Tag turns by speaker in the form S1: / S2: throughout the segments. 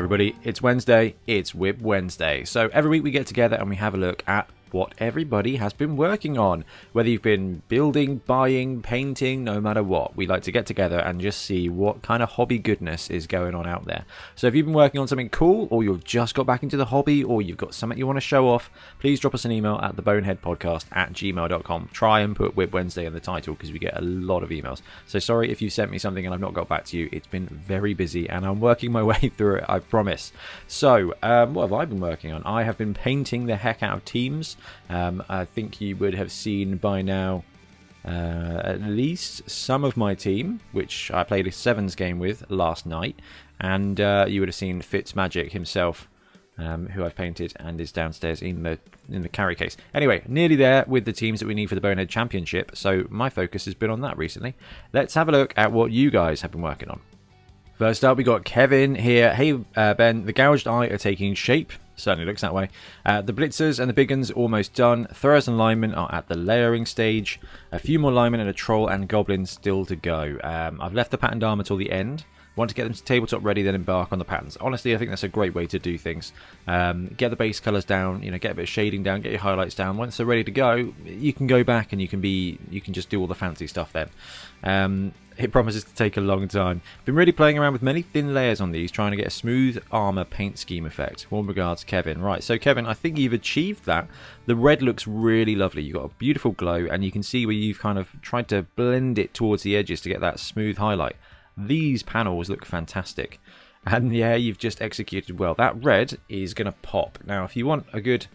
S1: everybody, it's Wednesday, it's WIP Wednesday. So every week we get together and we have a look at what everybody has been working on. Whether you've been building, buying, painting, no matter what, we like to get together and just see what kind of hobby goodness is going on out there. So if you've been working on something cool, or you've just got back into the hobby, or you've got something you want to show off, please drop us an email at theboneheadpodcast@gmail.com. Try and put WIP Wednesday in the title because we get a lot of emails. So sorry if you sent me something and I've not got back to you. It's been very busy and I'm working my way through it, I promise. So what have I been working on? I have been painting the heck out of teams. I think you would have seen by now at least some of my team, which I played a sevens game with last night, and you would have seen Fitzmagic himself, who I've painted and is downstairs in the carry case. Anyway, nearly there with the teams that we need for the Bonehead Championship, so my focus has been on that recently. Let's have a look at what you guys have been working on. First up, we got Kevin here. Hey, Ben, the gouged eye are taking shape. Certainly looks that way. The blitzers and the big guns almost done. Throwers and linemen are at the layering stage. A few more linemen and a troll and goblin still to go. I've left the patterned armor till the end. Want to get them to tabletop ready, then embark on the patterns. Honestly, I think that's a great way to do things. Get the base colours down, get a bit of shading down, get your highlights down. Once they're ready to go, you can go back and you can just do all the fancy stuff then. It promises to take a long time. Been really playing around with many thin layers on these, trying to get a smooth armor paint scheme effect. Warm regards, Kevin. Right, so Kevin, I think you've achieved that. The red looks really lovely. You've got a beautiful glow, and you can see where you've kind of tried to blend it towards the edges to get that smooth highlight. These panels look fantastic. And yeah, you've just executed well. That red is going to pop. Now, if you want a good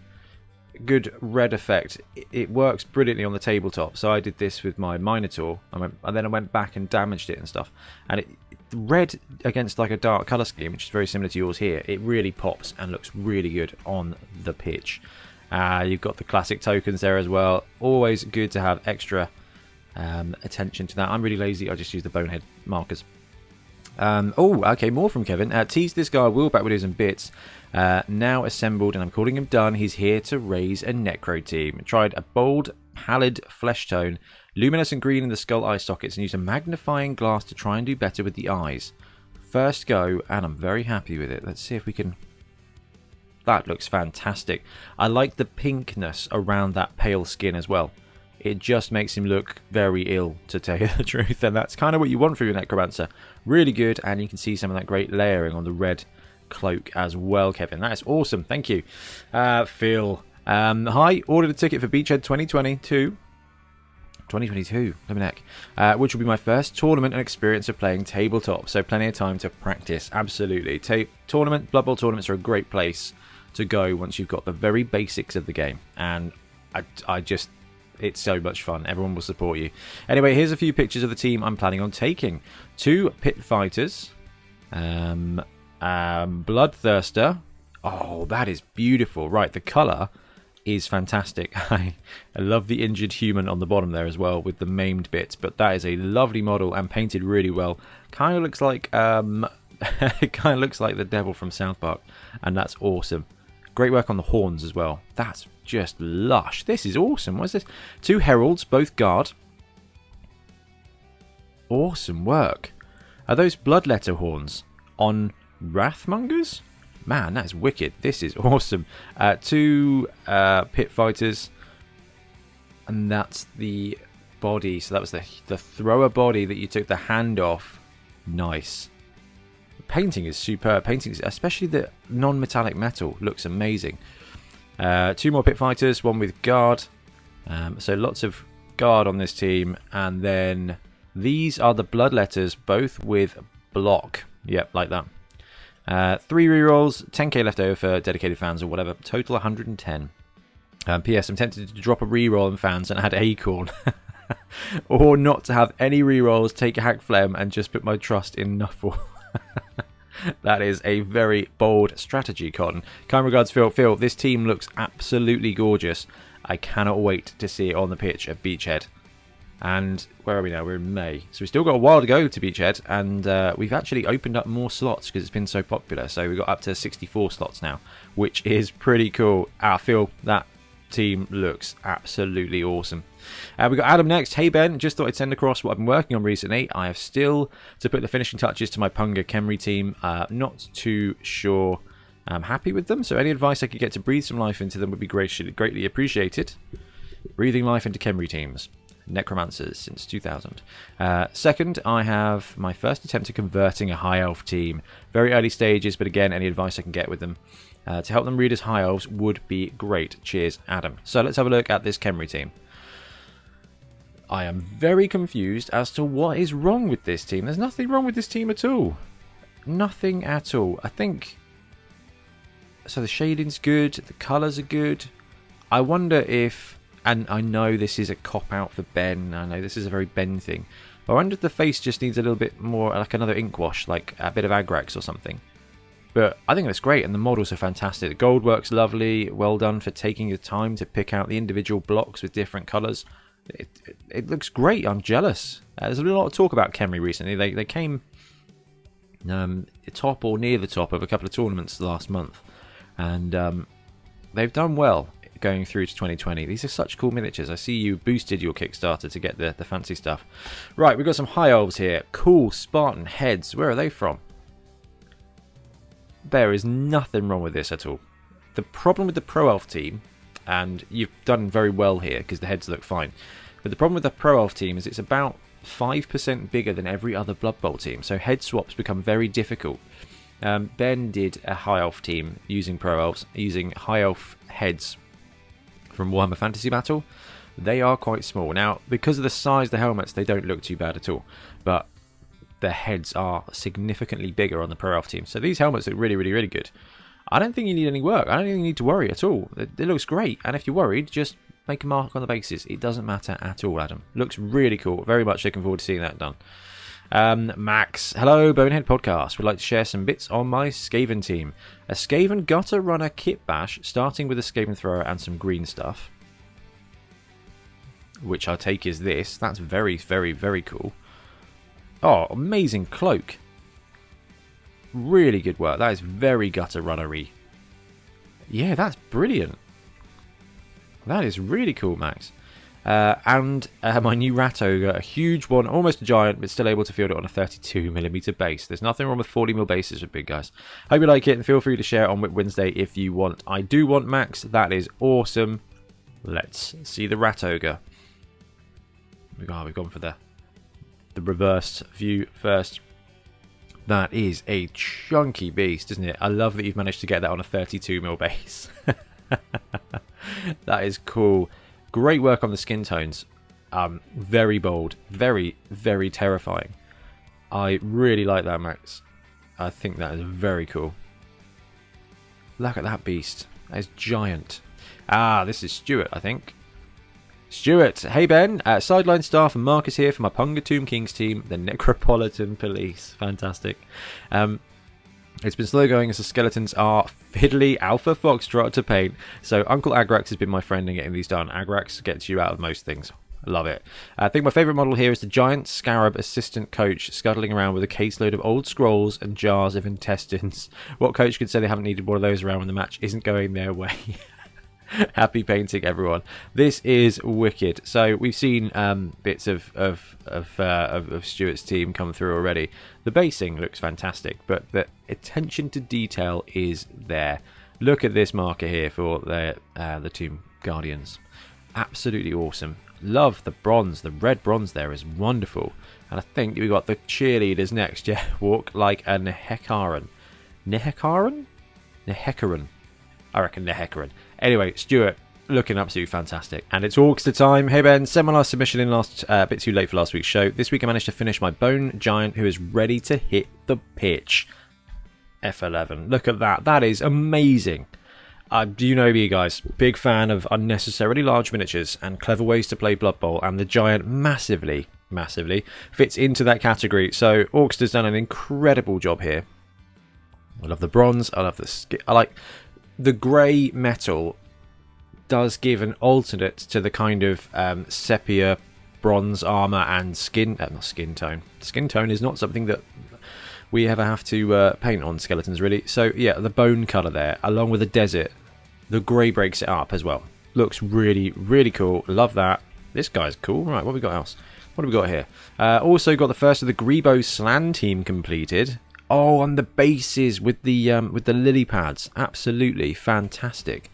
S1: red effect, it works brilliantly on the tabletop. So I did this with my Minotaur, and then I went back and damaged it and stuff, and red against like a dark color scheme, which is very similar to yours here, it really pops and looks really good on the pitch. You've got the classic tokens there as well. Always good to have extra attention to that. I'm really lazy, I just use the Bonehead markers. Okay, more from Kevin. Tease this guy, will back with his and bits. Now assembled, and I'm calling him done. He's here to raise a Necro team. Tried a bold, pallid flesh tone, luminescent green in the skull eye sockets, and used a magnifying glass to try and do better with the eyes. First go, and I'm very happy with it. Let's see if we can... That looks fantastic. I like the pinkness around that pale skin as well. It just makes him look very ill, to tell you the truth, and that's kind of what you want for your Necromancer. Really good, and you can see some of that great layering on the red cloak as well, Kevin. That is awesome, thank you. Phil, hi, ordered a ticket for Beachhead 2022, which will be my first tournament and experience of playing tabletop, so plenty of time to practice. Absolutely. Blood Bowl tournaments are a great place to go once you've got the very basics of the game, and I just... It's so much fun. Everyone will support you. Anyway, here's a few pictures of the team I'm planning on taking. 2 pit fighters. Bloodthirster. Oh, that is beautiful. Right, the colour is fantastic. I love the injured human on the bottom there as well with the maimed bits. But that is a lovely model and painted really well. Kind of looks like it kind of looks like the devil from South Park, and that's awesome. Great work on the horns as well. That's just lush. This is awesome. What's this? 2 heralds, both guard. Awesome work. Are those bloodletter horns on Wrathmongers? Man, that's wicked. This is awesome. 2 pit fighters. And that's the body. So that was the thrower body that you took the hand off. Nice. Painting is superb. Painting, especially the non-metallic metal, looks amazing. 2 more pit fighters, 1 with guard. So lots of guard on this team. And then these are the bloodletters, both with block. Yep, like that. 3 rerolls, 10k left over for dedicated fans or whatever. Total 110. P.S. I'm tempted to drop a reroll in fans and add Acorn. Or not to have any rerolls, take a hack phlegm, and just put my trust in Nuffle. That is a very bold strategy, Cotton. Kind regards, Phil. Phil, this team looks absolutely gorgeous. I cannot wait to see it on the pitch at Beachhead. And where are we now? We're in May. So we've still got a while to go to Beachhead. And we've actually opened up more slots because it's been so popular. So we've got up to 64 slots now, which is pretty cool. Phil, that team looks absolutely awesome. We got Adam next. Hey Ben, just thought I'd send across what I've been working on recently. I have still to put the finishing touches to my Punga Khemri team. Not too sure I'm happy with them, so any advice I could get to breathe some life into them would be greatly appreciated. Breathing life into Khemri teams. Necromancers since 2000. Second, I have my first attempt at converting a High Elf team. Very early stages, but again, any advice I can get with them to help them read as High Elves would be great. Cheers, Adam. So let's have a look at this Khemri team. I am very confused as to what is wrong with this team. There's nothing wrong with this team at all. Nothing at all. I think... So the shading's good, the colours are good. I wonder if... And I know this is a cop-out for Ben. I know this is a very Ben thing. But I wonder if the face just needs a little bit more, like another ink wash, like a bit of Agrax or something. But I think that's great, and the models are fantastic. The gold work's lovely. Well done for taking the time to pick out the individual blocks with different colours. It looks great. I'm jealous. There's a lot of talk about Khemri recently. They came top or near the top of a couple of tournaments last month. And they've done well going through to 2020. These are such cool miniatures. I see you boosted your Kickstarter to get the fancy stuff. Right, we've got some High Elves here. Cool Spartan heads. Where are they from? There is nothing wrong with this at all. The problem with the Pro Elf team, and you've done very well here because the heads look fine, but the problem with the Pro Elf team is it's about 5% bigger than every other Blood Bowl team, so head swaps become very difficult. Ben did a High Elf team using Pro Elves, using High Elf heads from Warhammer Fantasy Battle. They are quite small. Now, because of the size of the helmets, they don't look too bad at all, but their heads are significantly bigger on the Pro Elf team. So these helmets look really, really, really good. I don't think you need any work. I don't think you need to worry at all. It looks great, and if you're worried, just make a mark on the bases. It doesn't matter at all, Adam. Looks really cool. Very much looking forward to seeing that done. Max, hello, Bonehead Podcast. Would like to share some bits on my Skaven team. A Skaven Gutter Runner kit bash, starting with a Skaven Thrower and some green stuff. Which I take is this. That's very, very, very cool. Oh, amazing cloak. Really good work. That is very Gutter Runner-y. Yeah, that's brilliant. That is really cool, Max. And my new Rat Ogre, a huge one, almost a giant, but still able to field it on a 32mm base. There's nothing wrong with 40mm bases with big guys. Hope you like it, and feel free to share it on WIP Wednesday if you want. I do want, Max. That is awesome. Let's see the Rat Ogre. We've gone for the reversed view first. That is a chunky beast, isn't it? I love that you've managed to get that on a 32mm base. That is cool. Great work on the skin tones. Very bold. Very, very terrifying. I really like that, Max. I think that is very cool. Look at that beast. That is giant. This is Stuart, I think. Stuart, hey Ben, sideline staff and Marcus here for my Punga Tomb Kings team, the Necropolitan Police. Fantastic. It's been slow going as the skeletons are fiddly alpha foxtrot to paint, so Uncle Agrax has been my friend in getting these done. Agrax gets you out of most things. Love it. I think my favourite model here is the giant scarab assistant coach scuttling around with a caseload of old scrolls and jars of intestines. What coach could say they haven't needed one of those around when the match isn't going their way? Happy painting, everyone. This is wicked. So we've seen bits of Stuart's team come through already. The basing looks fantastic, but the attention to detail is there. Look at this marker here for the Tomb Guardians. Absolutely awesome. Love the bronze. The red bronze there is wonderful. And I think we got the cheerleaders next. Yeah, walk like a Nehekaran. Nehekaran? Nehekaran. I reckon Nehekaran. Anyway, Stuart, looking absolutely fantastic. And it's Orkster time. Hey Ben, sent my last submission in a bit too late for last week's show. This week I managed to finish my Bone Giant, who is ready to hit the pitch. F11. Look at that. That is amazing. Do you know me, guys? Big fan of unnecessarily large miniatures and clever ways to play Blood Bowl, and the Giant massively fits into that category. So Orkster's done an incredible job here. I love the bronze. I love the skin. I like the grey metal. Does give an alternate to the kind of sepia bronze armor and skin. Not skin tone. Skin tone is not something that we ever have to paint on skeletons, really. So yeah, the bone color there, along with the desert, the grey breaks it up as well. Looks really, really cool. Love that. This guy's cool. Right, what have we got else? What have we got here? Also got the first of the Grebo Slan team completed. Oh, on the bases with the lily pads. Absolutely fantastic.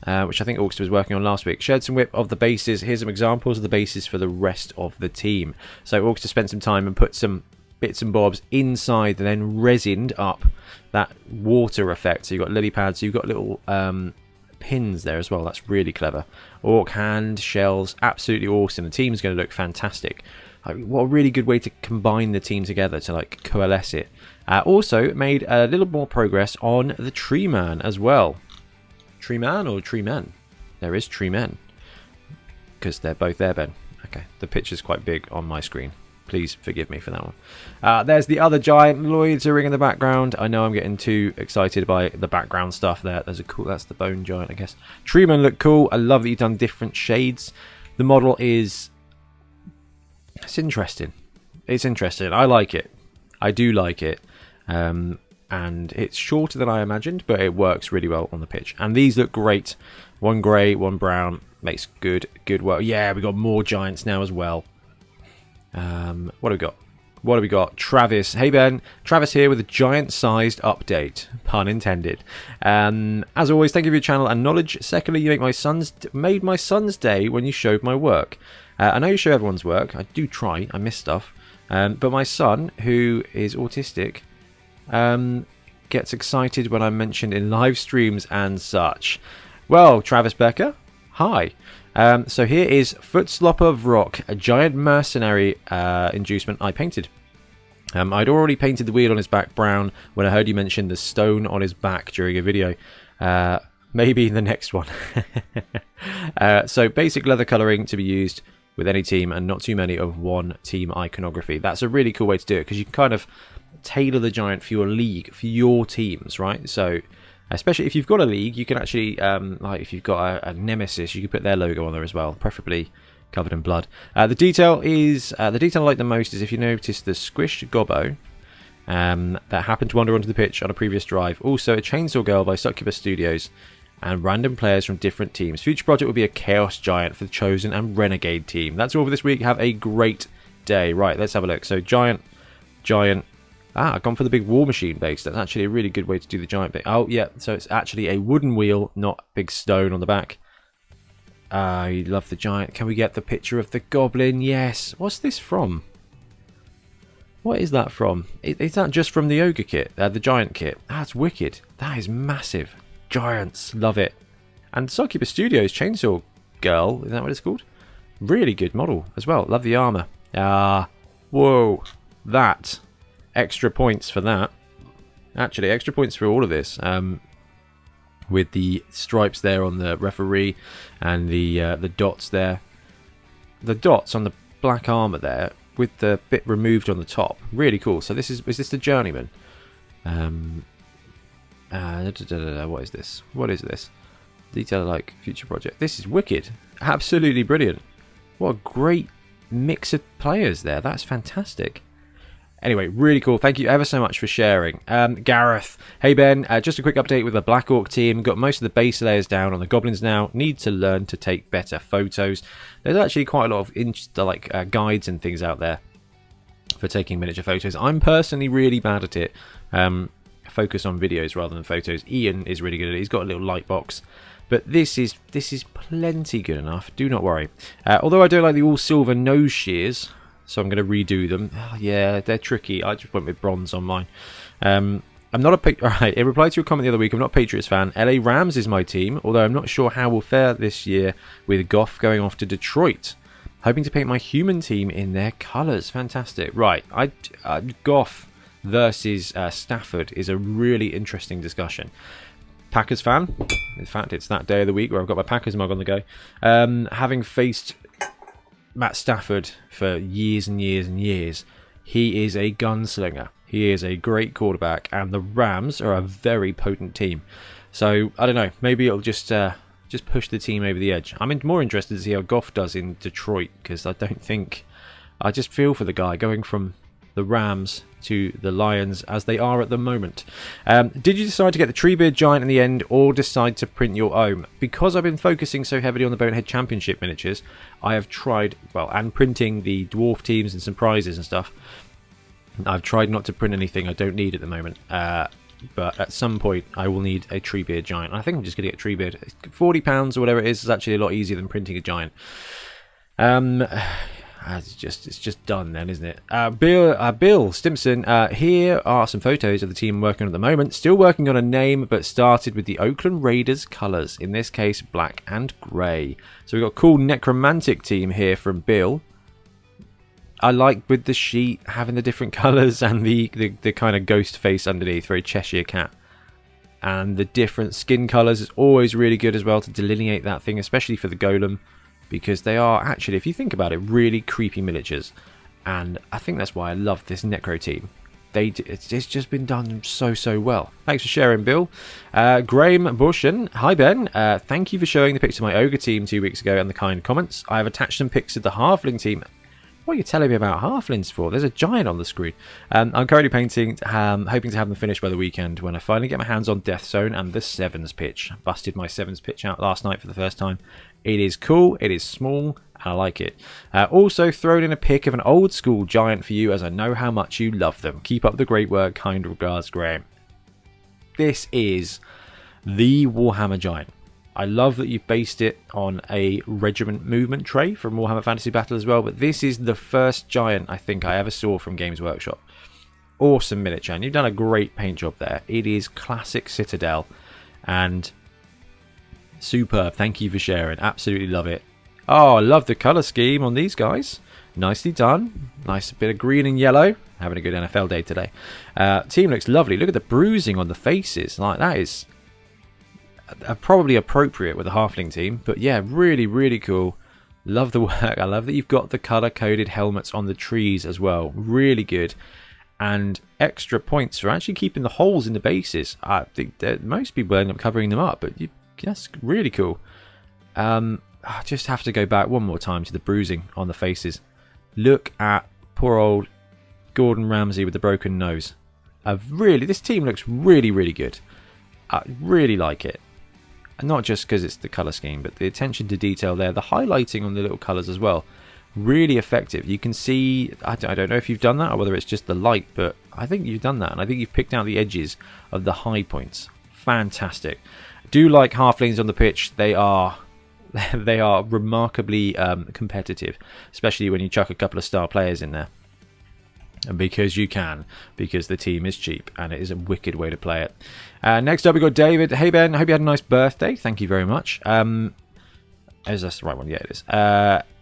S1: Which I think Orkster was working on last week. Shared some WIP of the bases. Here's some examples of the bases for the rest of the team. So Orkster spent some time and put some bits and bobs inside, and then resined up that water effect. So you've got lily pads, so you've got little pins there as well. That's really clever. Orc hand shells, absolutely awesome. The team's going to look fantastic. Like, what a really good way to combine the team together, to like coalesce it. Also made a little more progress on the Tree Man as well. Tree Man or Tree Men? There is Tree Men, because they're both there, Ben. Okay, the picture's quite big on my screen. Please forgive me for that one. There's the other giant loitering in the background. I know I'm getting too excited by the background stuff there. There's a cool. That's the bone giant, I guess. Treeman look cool. I love that you've done different shades. The model is. It's interesting. It's interesting. I like it. I do like it. And it's shorter than I imagined, but it works really well on the pitch. And these look great. One grey, one brown. Makes good work. Yeah, we got more giants now as well. What do we got? What do we got? Travis. Hey Ben, Travis here with a giant-sized update. Pun intended. As always, thank you for your channel and knowledge. Secondly, you made my son's day when you showed my work. I know you show everyone's work. I do try. I miss stuff. But my son, who is autistic, gets excited when I'm mentioned in live streams and such. Well, Travis Becker, hi. So here is Footslopper of Rock, a giant mercenary inducement I painted. I'd already painted the wheel on his back brown when I heard you mention the stone on his back during a video. Maybe the next one. So basic leather colouring to be used with any team and not too many of one team iconography. That's a really cool way to do it, because you can kind of tailor the giant for your league, for your teams, right? So especially if you've got a league, you can actually, like if you've got a nemesis, you can put their logo on there as well, preferably covered in blood. The detail I like the most is if you notice the squished gobbo that happened to wander onto the pitch on a previous drive. Also, a Chainsaw Girl by Succubus Studios and random players from different teams. Future project will be a Chaos Giant for the Chosen and Renegade team. That's all for this week. Have a great day. Right, let's have a look. So Giant. I've gone for the big War Machine base. That's actually a really good way to do the giant bit. Oh, yeah, so it's actually a wooden wheel, not big stone on the back. I love the giant. Can we get the picture of the goblin? Yes. What's this from? What is that from? Is that just from the ogre kit? The giant kit? That's wicked. That is massive. Giants. Love it. And Succubus Studios Chainsaw Girl. Is that what it's called? Really good model as well. Love the armour. Whoa. That. Extra points for that. Actually, extra points for all of this. With the stripes there on the referee and the dots there. The dots on the black armour there with the bit removed on the top. Really cool. So is this the Journeyman? What is this? What is this? Detail like future project. This is wicked. Absolutely brilliant. What a great mix of players there. That's fantastic. Anyway, really cool. Thank you ever so much for sharing. Gareth. Hey Ben, just a quick update with the Black Orc team. Got most of the base layers down on the goblins now. Need to learn to take better photos. There's actually quite a lot of guides and things out there for taking miniature photos. I'm personally really bad at it. Focus on videos rather than photos. Ian is really good at it. He's got a little light box. But this is plenty good enough. Do not worry. Although I don't like the all silver nose shears, so I'm going to redo them. Oh, yeah, they're tricky. I just went with bronze on mine. I'm not a Alright, in reply to your comment the other week, I'm not a Patriots fan. LA Rams is my team, although I'm not sure how we'll fare this year with Goff going off to Detroit. Hoping to paint my human team in their colours. Fantastic. Right, Goff versus Stafford is a really interesting discussion. Packers fan. In fact, it's that day of the week where I've got my Packers mug on the go. Having faced Matt Stafford for years and years and years, he is a gunslinger. He is a great quarterback, and the Rams are a very potent team. So I don't know. Maybe it'll just push the team over the edge. I'm more interested to see how Goff does in Detroit, because I just feel for the guy going from the rams to the lions as they are at the moment. Did you decide to get the Treebeard Giant in the end, or decide to print your own? Because I've been focusing so heavily on the Bonehead Championship miniatures, I have tried, well, and printing the dwarf teams and some prizes and stuff, I've tried not to print anything I don't need at the moment. But at some point I will need a Treebeard Giant. I think I'm just going to get Treebeard. £40 or whatever it is actually a lot easier than printing a giant. It's just done then, isn't it? Bill Stimson, here are some photos of the team working on at the moment. Still working on a name, but started with the Oakland Raiders colours. In this case, black and grey. So we've got a cool necromantic team here from Bill. I like with the sheet having the different colours and the kind of ghost face underneath, very Cheshire Cat. And the different skin colours is always really good as well to delineate that thing, especially for the golem. Because they are actually, if you think about it, really creepy miniatures. And I think that's why I love this Necro team. It's just been done so well. Thanks for sharing, Bill. Graham Bushen. Hi, Ben. Thank you for showing the picture of my Ogre team 2 weeks ago and the kind comments. I have attached some pics of the Halfling team. What are you telling me about Halflings for? There's a giant on the screen. I'm currently painting, hoping to have them finished by the weekend when I finally get my hands on Death Zone and the Sevens pitch. Busted my Sevens pitch out last night for the first time. It is cool, it is small, and I like it. Also thrown in a pic of an old school giant for you, as I know how much you love them. Keep up the great work. Kind regards, Graham. This is the Warhammer Giant. I love that you've based it on a regiment movement tray from Warhammer Fantasy Battle as well, but this is the first giant I think I ever saw from Games Workshop. Awesome miniature, and you've done a great paint job there. It is classic Citadel, and superb. Thank you for sharing. Absolutely love it. Oh, I love the colour scheme on these guys. Nicely done. Nice bit of green and yellow. Having a good NFL day today. Team looks lovely. Look at the bruising on the faces. Like, that is probably appropriate with a halfling team, but yeah, really cool. Love the work. I love that you've got the color coded helmets on the trees as well. Really good, and extra points for actually keeping the holes in the bases. I think that most people end up covering them up, but that's really cool. I just have to go back one more time to the bruising on the faces. Look at poor old Gordon Ramsay with the broken nose. This team looks really good. I really like it. And not just because it's the colour scheme, but the attention to detail there. The highlighting on the little colours as well. Really effective. You can see, I don't know if you've done that or whether it's just the light, but I think you've done that. And I think you've picked out the edges of the high points. Fantastic. Do like halflings on the pitch. They are remarkably competitive, especially when you chuck a couple of star players in there. And because you can, because the team is cheap, and it is a wicked way to play it. Next up, we've got David. Hey, Ben, I hope you had a nice birthday. Thank you very much. Is that the right one? Yeah, it is.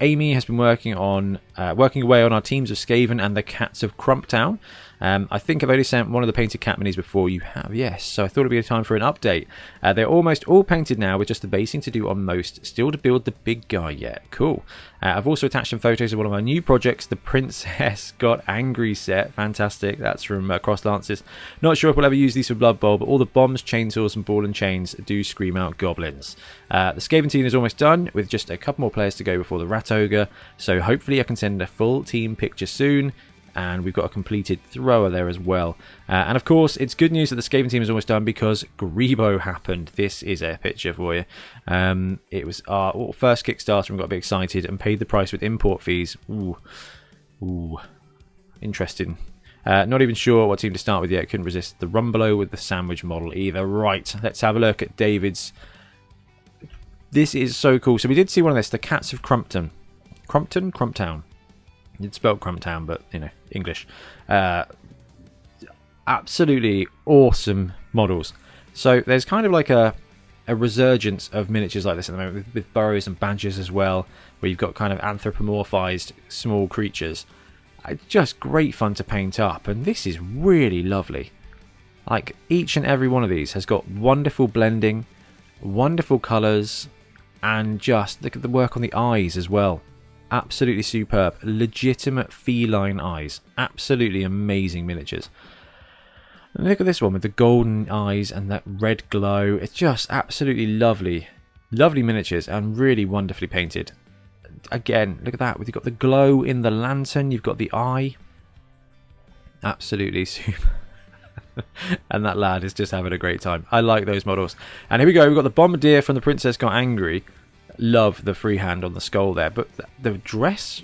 S1: Amy has been working away on our teams of Skaven and the Cats of Crumptown. I think I've only sent one of the painted cat minis before. You have, yes. So I thought it'd be a time for an update. They're almost all painted now, with just the basing to do on most. Still to build the big guy yet. Cool. I've also attached some photos of one of my new projects, the Princess Got Angry set. Fantastic. That's from Cross Lances. Not sure if we'll ever use these for Blood Bowl, but all the bombs, chainsaws, and ball and chains do scream out goblins. The Skaven team is almost done, with just a couple more players to go before the Rat Ogre. So hopefully I can send a full team picture soon. And we've got a completed thrower there as well. And of course, it's good news that the Skaven team is almost done, because Grebo happened. This is a picture for you. It was our first Kickstarter, and got a bit excited and paid the price with import fees. Ooh. Interesting. Not even sure what team to start with yet. Couldn't resist the Rumbelow with the sandwich model either. Right, let's have a look at David's. This is so cool. So we did see one of this, the Cats of Crumptown. Crumptown. It's spelled Crumptown, but, you know, English. Absolutely awesome models. So there's kind of like a resurgence of miniatures like this at the moment, with burrows and badgers as well, where you've got kind of anthropomorphized small creatures. It's just great fun to paint up, and this is really lovely. Like, each and every one of these has got wonderful blending, wonderful colours, and just look at the work on the eyes as well. Absolutely superb. Legitimate feline eyes. Absolutely amazing miniatures. And look at this one with the golden eyes and that red glow. It's just absolutely lovely. Lovely miniatures, and really wonderfully painted. Again, look at that. You've got the glow in the lantern. You've got the eye. Absolutely super. And that lad is just having a great time. I like those models. And here we go. We've got the Bombardier from The Princess Got Angry. Love the freehand on the skull there. But the dress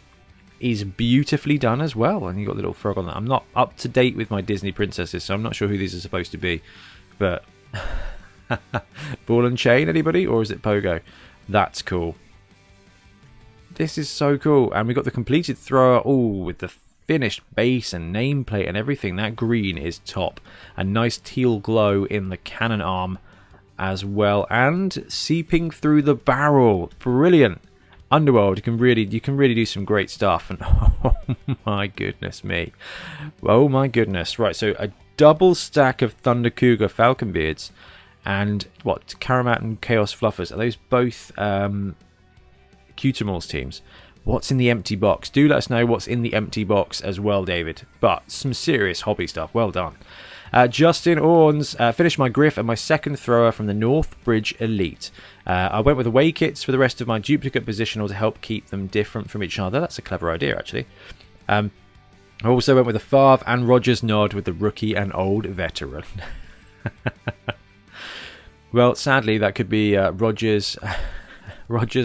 S1: is beautifully done as well. And you've got the little frog on that. I'm not up to date with my Disney princesses, so I'm not sure who these are supposed to be. But ball and chain, anybody? Or is it Pogo? That's cool. This is so cool. And we've got the completed thrower. Oh, with the finished base and nameplate and everything. That green is top. A nice teal glow in the cannon arm as well, and seeping through the barrel. Brilliant. Underworld, you can really do some great stuff. And oh my goodness me, oh my goodness. Right, so a double stack of Thunder Cougar Falcon Beards and what, Karamat and Chaos Fluffers. Are those both Cutamals teams? What's in the empty box? Do let us know what's in the empty box as well, David. But some serious hobby stuff. Well done. Justin Orns, finished my Griff and my second thrower from the North Bridge Elite. I went with away kits for the rest of my duplicate positional to help keep them different from each other. That's a clever idea, actually. I also went with a Favre and Rogers nod with the rookie and old veteran. Well, sadly, that could be Rogers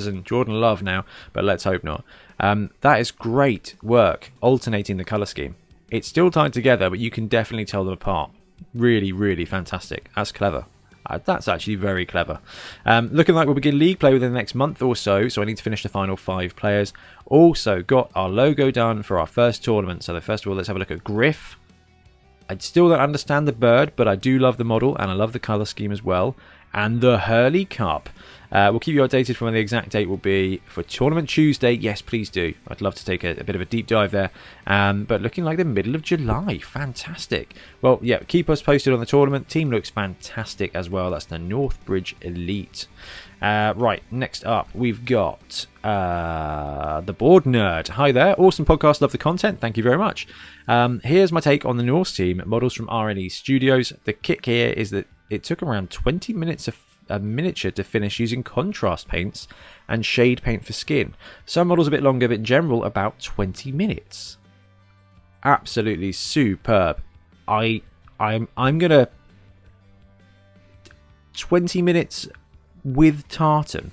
S1: and Jordan Love now, but let's hope not. That is great work, alternating the colour scheme. It's still tied together, but you can definitely tell them apart. Really, really fantastic. That's clever. That's actually very clever. Looking like we'll begin league play within the next month or so, so I need to finish the final 5 players. Also got our logo done for our first tournament. So first of all, let's have a look at Griff. I still don't understand the bird, but I do love the model, and I love the colour scheme as well. And the Hurley Cup. We'll keep you updated from when the exact date will be for Tournament Tuesday. Yes, please do. I'd love to take a bit of a deep dive there. But looking like the middle of July. Fantastic. Well, yeah, keep us posted on the tournament. Team looks fantastic as well. That's the Northbridge Elite. Right, next up, we've got the Board Nerd. Hi there. Awesome podcast. Love the content. Thank you very much. Here's my take on the Norse team. Models from RNE Studios. The kick here is that it took around 20 minutes of a miniature to finish using contrast paints and shade paint for skin. Some models a bit longer, but in general about 20 minutes. Absolutely superb. I'm gonna 20 minutes with tartan.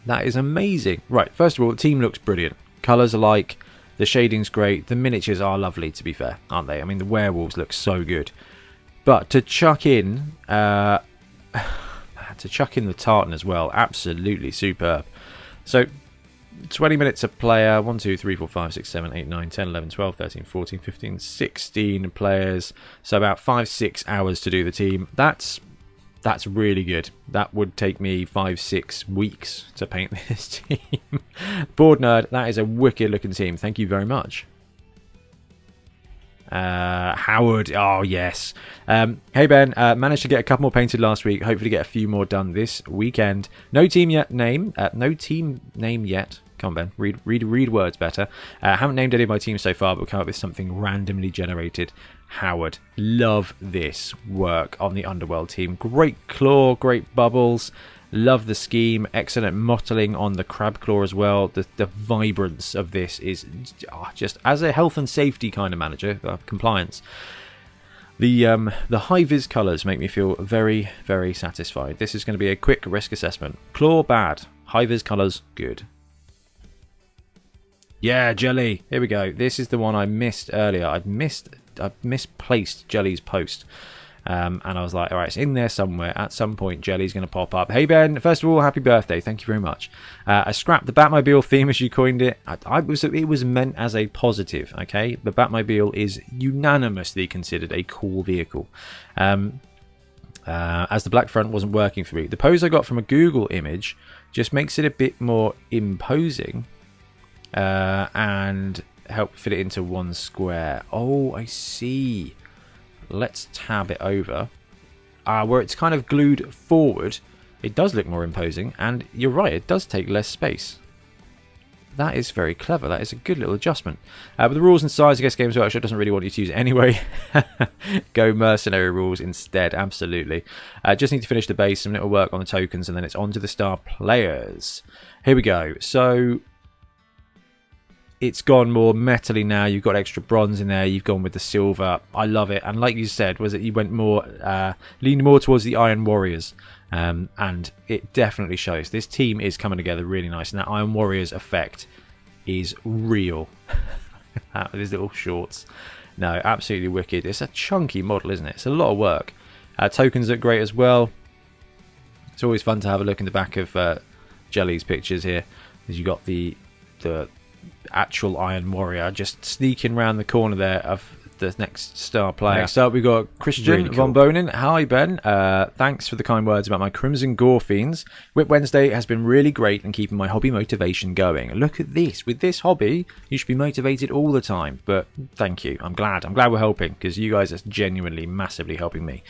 S1: That is amazing. Right, first of all, the team looks brilliant. Colours alike, the shading's great, the miniatures are lovely, to be fair, aren't they? I mean, the werewolves look so good. But to chuck in the tartan as well, absolutely superb. So 20 minutes a player, 1, 2, 3, 4, 5, 6, 7, 8, 9, 10, 11, 12, 13, 14, 15, 16 players. So about 5-6 hours to do the team. That's really good. That would take me 5-6 weeks to paint this team. Board Nerd, that is a wicked looking team. Thank you very much. Howard, oh yes. Hey Ben, managed to get a couple more painted last week. Hopefully get a few more done this weekend. No team name yet. Come on, Ben, read words better. Haven't named any of my teams so far, but we'll come up with something randomly generated. Howard, love this work on the Underworld team. Great claw, great bubbles. Love the scheme. Excellent mottling on the crab claw as well. The vibrance of this is just, as a health and safety kind of manager, compliance. The high-vis colours make me feel very, very satisfied. This is going to be a quick risk assessment. Claw, bad. High-vis colours, good. Yeah, Jelly. Here we go. This is the one I missed earlier. I misplaced Jelly's post. And I was like, all right, it's in there somewhere. At some point, Jelly's going to pop up. Hey, Ben, first of all, happy birthday. Thank you very much. I scrapped the Batmobile theme, as you coined it. It was meant as a positive, okay? The Batmobile is unanimously considered a cool vehicle. As the black front wasn't working for me. The pose I got from a Google image just makes it a bit more imposing and help fit it into one square. Oh, I see. Let's tab it over. Where it's kind of glued forward, it does look more imposing, and you're right, it does take less space. That is very clever. That is a good little adjustment. But the rules and size, I guess Games Workshop doesn't really want you to use it anyway. Go mercenary rules instead, absolutely. Just need to finish the base, some little work on the tokens, and then it's on to the star players. Here we go. So it's gone more metally now. You've got extra bronze in there. You've gone with the silver. I love it. And like you said, was it you went more, leaned more towards the Iron Warriors. And it definitely shows. This team is coming together really nice. And that Iron Warriors effect is real. With his little shorts. No, absolutely wicked. It's a chunky model, isn't it? It's a lot of work. Tokens look great as well. It's always fun to have a look in the back of Jelly's pictures here. As you got the actual Iron Warrior just sneaking around the corner there of the next star player. Next up, we've got Christian
S2: Really
S1: von Bonen. Hi, Ben. Thanks for the kind words about my Crimson Gore Fiends. WIP Wednesday has been really great in keeping my hobby motivation going. Look at this. With this hobby, you should be motivated all the time. But thank you. I'm glad we're helping, because you guys are genuinely massively helping me.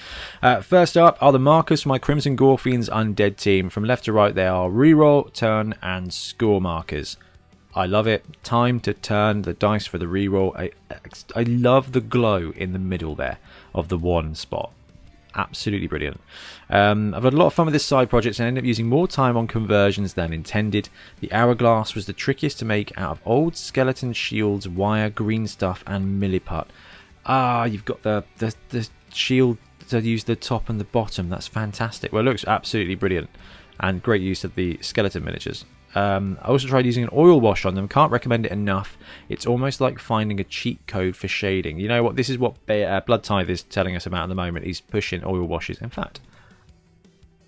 S1: First up are the markers for my Crimson Gore Fiends Undead team. From left to right, they are reroll, turn, and score markers. I love it. Time to turn the dice for the reroll. I love the glow in the middle there of the one spot. Absolutely brilliant. I've had a lot of fun with this side project and ended up using more time on conversions than intended. The hourglass was the trickiest to make out of old skeleton shields, wire, green stuff, and milliput. You've got the shield to use the top and the bottom. That's fantastic. Well, it looks absolutely brilliant, and great use of the skeleton miniatures. I also tried using an oil wash on them. Can't recommend it enough. It's almost like finding a cheat code for shading. You know what? This is what Blood Tithe is telling us about at the moment. He's pushing oil washes. In fact,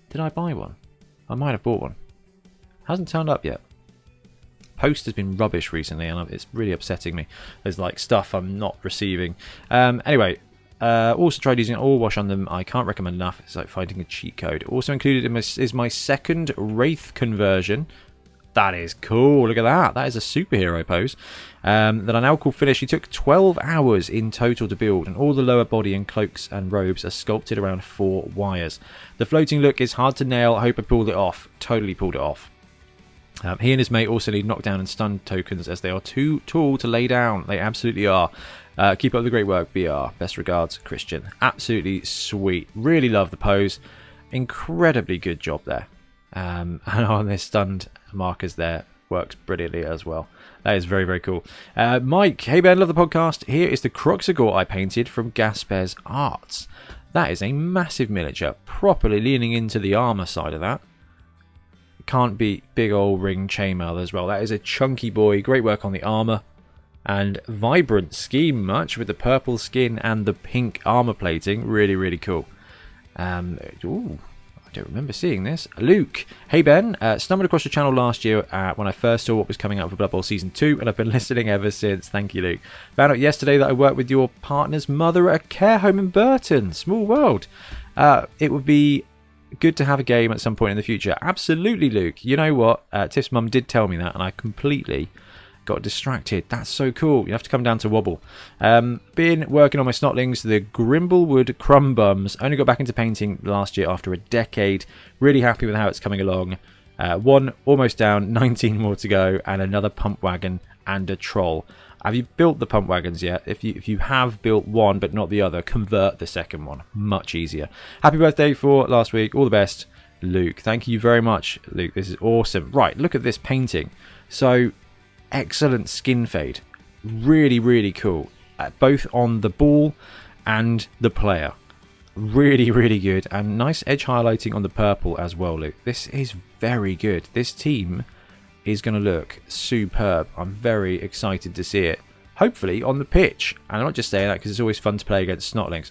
S1: did I buy one? I might have bought one. Hasn't turned up yet. Post has been rubbish recently, and it's really upsetting me. There's like stuff I'm not receiving. Anyway. Also tried using an oil wash on them. I can't recommend enough. It's like finding a cheat code. Also included in is my second Wraith Conversion. That is cool. Look at that. That is a superhero pose. That I now call finished. It took 12 hours in total to build, and all the lower body and cloaks and robes are sculpted around 4 wires. The floating look is hard to nail. I hope I pulled it off. Totally pulled it off. He and his mate also need knockdown and stun tokens, as they are too tall to lay down. They absolutely are. Keep up the great work, BR. Best regards, Christian. Absolutely sweet. Really love the pose. Incredibly good job there. And on this stunned markers there, works brilliantly as well. That is very, very cool. Mike, hey Ben, love the podcast. Here is the Croxagore I painted from Gasper's Arts. That is a massive miniature, properly leaning into the armour side of that. Can't beat big old ring chainmail as well. That is a chunky boy. Great work on the armour. And vibrant scheme much with the purple skin and the pink armour plating. Really, really cool. Ooh. I don't remember seeing this. Luke. Hey Ben, stumbled across your channel last year when I first saw what was coming out for Blood Bowl Season 2, and I've been listening ever since. Thank you, Luke. Found out yesterday that I worked with your partner's mother at a care home in Burton. Small world. It would be good to have a game at some point in the future. Absolutely, Luke. You know what? Tiff's mum did tell me that, and I completely got distracted. That's so cool. You have to come down to Wobble. Been working on my snotlings, the Grimblewood Crumb Bums. Only got back into painting last year after a decade. Really happy with how it's coming along. 1 almost down, 19 more to go, and another pump wagon and a troll. Have you built the pump wagons yet? If you have built one but not the other, convert the second one. Much easier. Happy birthday for last week. All the best, Luke. Thank you very much, Luke. This is awesome. Right, look at this painting. So, excellent skin fade. Really, really cool. Both on the ball and the player. Really, really good. And nice edge highlighting on the purple as well, Luke. This is very good. This team is going to look superb. I'm very excited to see it. Hopefully on the pitch. And I'm not just saying that because it's always fun to play against Snotlings.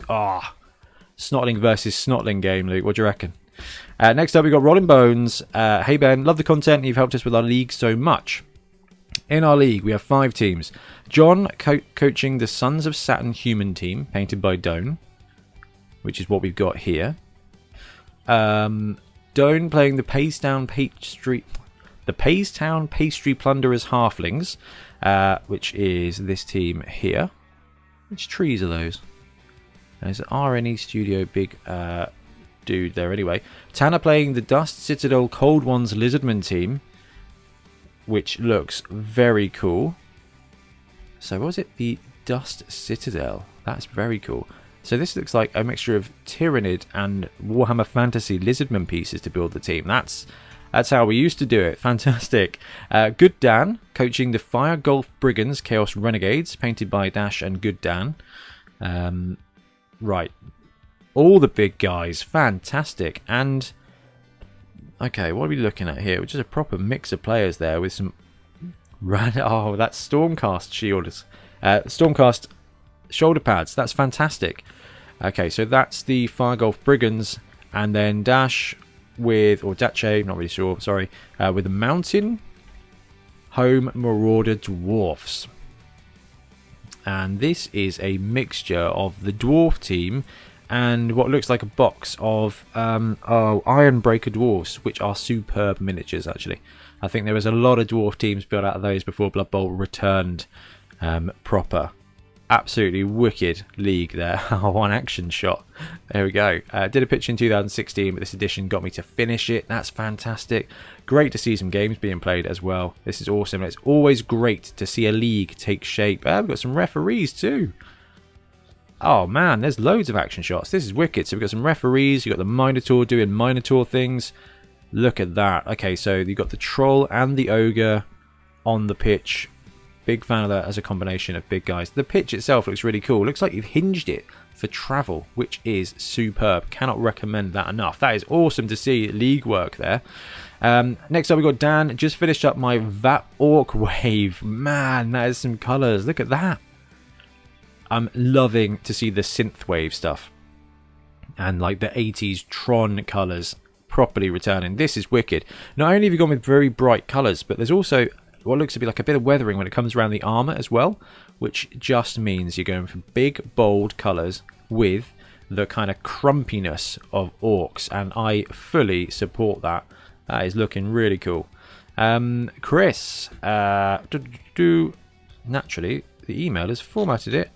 S1: Snotling versus Snotling game, Luke. What do you reckon? Next up, we've got Rolling Bones. Hey, Ben. Love the content. You've helped us with our league so much. In our league, we have 5 teams. John coaching the Sons of Saturn human team, painted by Doan, which is what we've got here. Doan playing the Paystown Pastry Plunderers Halflings, which is this team here. Which trees are those? There's an RNE Studio big dude there anyway. Tanner playing the Dust Citadel Cold Ones Lizardmen team, which looks very cool. So what was it? The Dust Citadel. That's very cool. So this looks like a mixture of Tyrannid and Warhammer Fantasy Lizardman pieces to build the team. That's That's how we used to do it. Fantastic. Good Dan, coaching the Fire Golf Brigands, Chaos Renegades, painted by Dash and Good Dan. Right. All the big guys. Fantastic. And, okay, what are we looking at here? Which is a proper mix of players there with some... Oh, that's Stormcast shields. Stormcast shoulder pads. That's fantastic. Okay, so that's the Fire Golf Brigands. And then Dash with, or Dache, not really sure, sorry, with the Mountain Home Marauder Dwarfs. And this is a mixture of the Dwarf team and what looks like a box of Ironbreaker Dwarfs, which are superb miniatures, actually. I think there was a lot of Dwarf teams built out of those before Blood Bowl returned proper. Absolutely wicked league there. One action shot. There we go. Did a pitch in 2016, but this edition got me to finish it. That's fantastic. Great to see some games being played as well. This is awesome. It's always great to see a league take shape. We've got some referees too. Oh man, there's loads of action shots. This is wicked. So we've got some referees. You've got the Minotaur doing Minotaur things. Look at that. Okay, so you've got the Troll and the Ogre on the pitch. Big fan of that as a combination of big guys. The pitch itself looks really cool. Looks like you've hinged it for travel, which is superb. Cannot recommend that enough. That is awesome to see league work there. Next up we've got Dan. Just finished up my Vat Orc wave. Man, that is some colours. Look at that. I'm loving to see the synthwave stuff. And like the 80s Tron colours properly returning. This is wicked. Not only have you gone with very bright colours, but there's also what looks to be like a bit of weathering when it comes around the armour as well, which just means you're going for big, bold colours with the kind of crumpiness of orcs, and I fully support that. That is looking really cool. Chris, naturally, the email has formatted it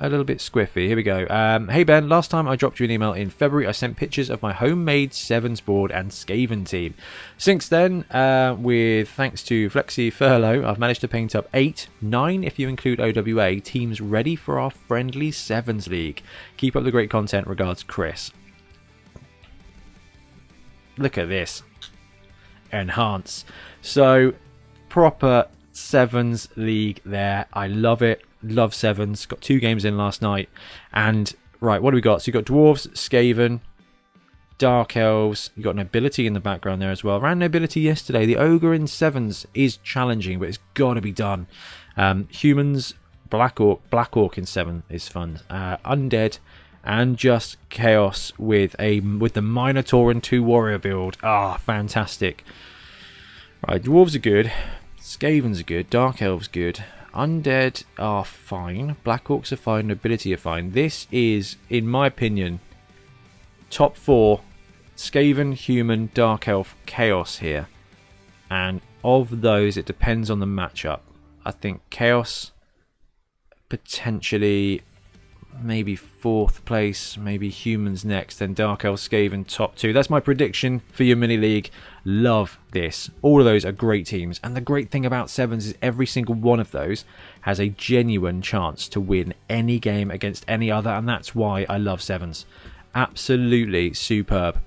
S1: a little bit squiffy. Here we go. Hey Ben, last time I dropped you an email in February, I sent pictures of my homemade Sevens board and Skaven team. Since then, with thanks to Flexi Furlough, I've managed to paint up 9 if you include OWA, teams ready for our friendly Sevens League. Keep up the great content. Regards, Chris. Look at this. Enhance. So, proper Sevens League there. I love it. Love Sevens. Got 2 games in last night. And, right, what do we got? So, you've got Dwarves, Skaven, Dark Elves. You've got Nobility in the background there as well. Ran Nobility yesterday. The Ogre in Sevens is challenging, but it's got to be done. Humans, Black Orc in 7 is fun. Undead, and just Chaos with the Minotaur and 2 Warrior build. Ah, fantastic. Right, Dwarves are good. Skavens are good. Dark Elves good. Undead are fine. Black Orcs are fine. Nobility are fine. This is, in my opinion, top 4 Skaven, Human, Dark Elf, Chaos here. And of those, it depends on the matchup. I think Chaos potentially maybe 4th place, maybe Humans next, then Dark Elf, Skaven top 2. That's my prediction for your mini league. Love this. All of those are great teams, and the great thing about Sevens is every single one of those has a genuine chance to win any game against any other, and that's why I love Sevens. Absolutely superb.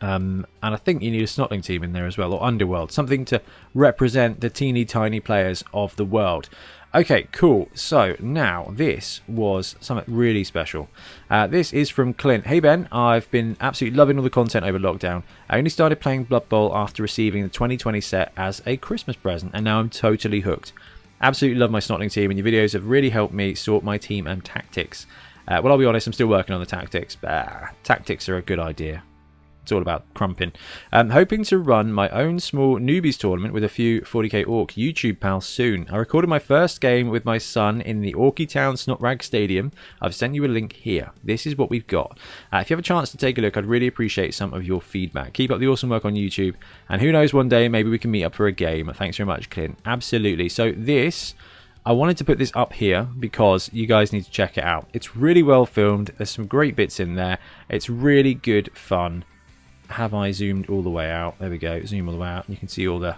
S1: And I think you need a Snotling team in there as well, or Underworld, something to represent the teeny tiny players of the world. Okay, cool. So now this was something really special. This is from Clint. Hey Ben, I've been absolutely loving all the content over lockdown. I only started playing Blood Bowl after receiving the 2020 set as a Christmas present, and now I'm totally hooked. Absolutely love my Snotling team, and your videos have really helped me sort my team and tactics. Well, I'll be honest, I'm still working on the tactics. Tactics are a good idea. It's all about crumping. I'm hoping to run my own small newbies tournament with a few 40k Orc YouTube pals soon. I recorded my first game with my son in the Orky Town Snotrag Stadium. I've sent you a link here. This is what we've got. If you have a chance to take a look, I'd really appreciate some of your feedback. Keep up the awesome work on YouTube, and who knows, one day maybe we can meet up for a game. Thanks very much, Clint. Absolutely. So this, I wanted to put this up here because you guys need to check it out. It's really well filmed. There's some great bits in there. It's really good fun. Have I zoomed all the way out? There we go. Zoom all the way out. And you can see all the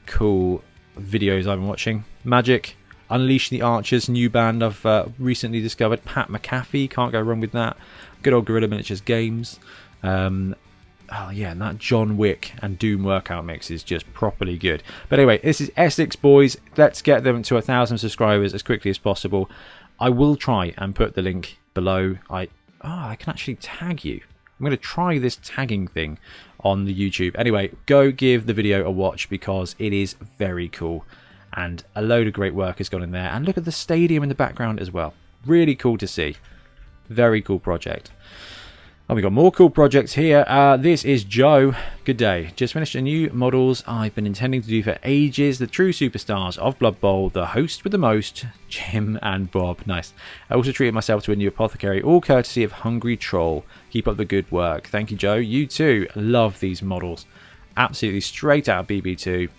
S1: cool videos I've been watching. Magic, Unleash the Archers, new band I've recently discovered. Pat McAfee, can't go wrong with that. Good old Guerrilla Miniatures Games. Oh yeah, and that John Wick and Doom workout mix is just properly good. But anyway, this is Essex Boys. Let's get them to 1,000 subscribers as quickly as possible. I will try and put the link below. I can actually tag you. I'm going to try this tagging thing on the YouTube. Anyway, go give the video a watch because it is very cool. And a load of great work has gone in there. And look at the stadium in the background as well. Really cool to see. Very cool project. Oh, we got more cool projects here. This is Joe. Good day. Just finished a new models I've been intending to do for ages. The true superstars of Blood Bowl, the host with the most, Jim and Bob. Nice. I also treated myself to a new apothecary, all courtesy of Hungry Troll. Keep up the good work. Thank you, Joe. You too. Love these models. Absolutely straight out of BB2.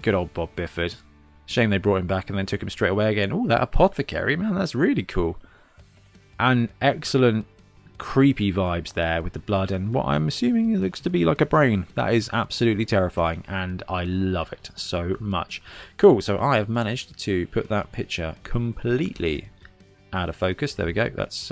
S1: Good old Bob Bifford. Shame they brought him back and then took him straight away again. Oh, that apothecary, man, that's really cool. And excellent creepy vibes there with the blood and what I'm assuming it looks to be like a brain. That is absolutely terrifying and I love it so much. Cool, so I have managed to put that picture completely out of focus. There we go, that's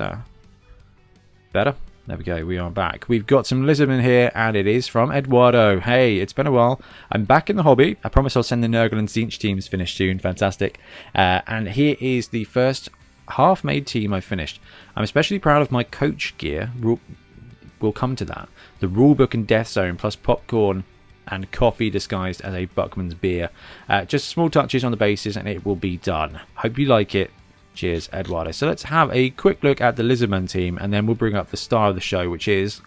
S1: better. There we go, we are back. We've got some Lizardmen here, and it is from Eduardo. Hey, it's been a while. I'm back in the hobby. I promise I'll send the Nurgle and Zinch teams finished soon. Fantastic. And here is the first half-made team I've finished. I'm especially proud of my coach gear. We'll come to that. The rulebook and death zone, plus popcorn and coffee disguised as a Buckman's beer. Just small touches on the bases, and it will be done. Hope you like it. Cheers, Eduardo. So let's have a quick look at the Lizardmen team, and then we'll bring up the star of the show, which is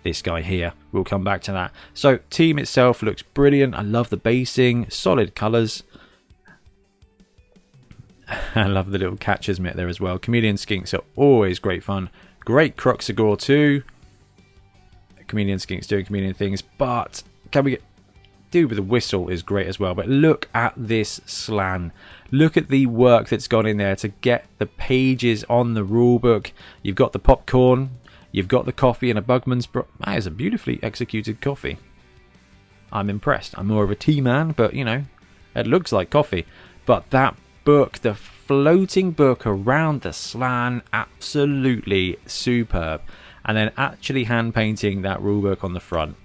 S1: this guy here. We'll come back to that. So, team itself looks brilliant. I love the basing, solid colours. I love the little catcher's mitt there as well. Chameleon skinks are always great fun. Great Croxagore too. Chameleon skinks doing chameleon things, but can we get... Dude with the whistle is great as well, but look at this slan. Look at the work that's gone in there to get the pages on the rulebook. You've got the popcorn, you've got the coffee and a Bugman's... That is a beautifully executed coffee. I'm impressed. I'm more of a tea man, but you know, it looks like coffee. But that book, the floating book around the slan, absolutely superb. And then actually hand painting that rulebook on the front.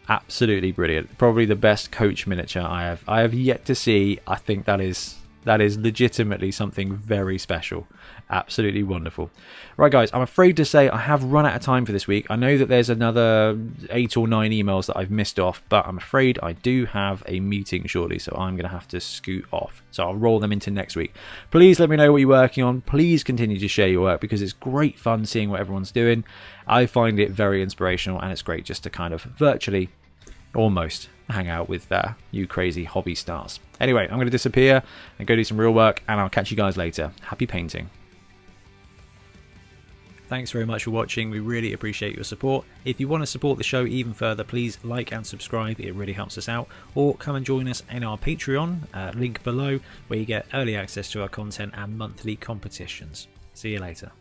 S1: Absolutely brilliant. Probably the best coach miniature I have yet to see. I think that is legitimately something very special. Absolutely wonderful. Right guys, I'm afraid to say I have run out of time for this week. I know that there's another 8 or 9 emails that I've missed off, but I'm afraid I do have a meeting shortly, so I'm going to have to scoot off. So I'll roll them into next week. Please let me know what you're working on. Please continue to share your work because it's great fun seeing what everyone's doing. I find it very inspirational, and it's great just to kind of virtually almost hang out with you crazy hobby stars. Anyway, I'm going to disappear and go do some real work, and I'll catch you guys later. Happy painting. Thanks very much for watching. We really appreciate your support. If you want to support the show even further, please like and subscribe. It really helps us out. Or come and join us in our Patreon, link below, where you get early access to our content and monthly competitions. See you later.